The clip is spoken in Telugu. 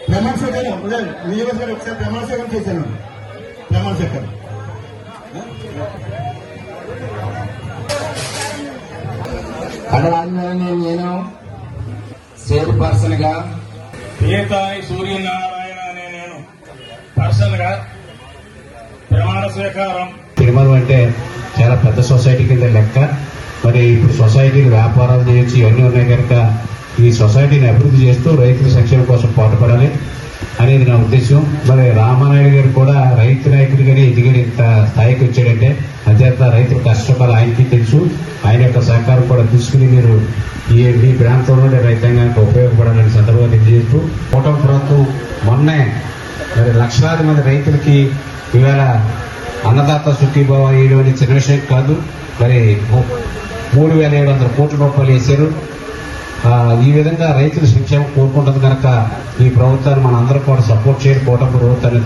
ప్రమాణ స్వీకారం విజయవాడ గారు ఒకసారి ప్రమాణ స్వీకారం చేశాను. ప్రమాణ స్వీకారం నేను చైర్పర్సన్ గా పీతాయి సూర్యనారాయణ అనే నేను పర్సన్ గా ప్రమాణ స్వీకారం. తిరుమల అంటే చాలా పెద్ద సొసైటీ కింద లెక్క. మరి ఇప్పుడు సొసైటీని వ్యాపారాలు చేయొచ్చు, ఇవన్నీ ఉన్నాయి కనుక ఈ సొసైటీని అభివృద్ధి చేస్తూ రైతుల సంక్షేమం కోసం పాటుపడాలి అనేది నా ఉద్దేశం. మరి రామానాయుడు గారు కూడా రైతు నాయకుడిగానే ఎదిగిన ఇంత స్థాయికి వచ్చాడంటే అత్యంత రైతుల కష్టకాలు ఆయనకి తెలుసు. ఆయన యొక్క సహకారం కూడా తీసుకుని మీరు మీ ప్రాంతంలోనే రైతాంగానికి ఉపయోగపడాలని సందర్భంగా తెలియజేస్తూ కూటమి ప్రభుత్వం మొన్నే మరి లక్షలాది మంది రైతులకి ఇవాళ అన్నదాత సుఖీభావ వేయడం అనేది చిన్న విషయం కాదు. మరి 3,700 కోట్ల రూపాయలు వేశారు. ఈ విధంగా రైతుల సంక్షేమం కోరుకుంటుంది కనుక ఈ ప్రభుత్వాన్ని మన అందరూ కూడా సపోర్ట్ చేయాలి. కూటమి ప్రభుత్వాన్ని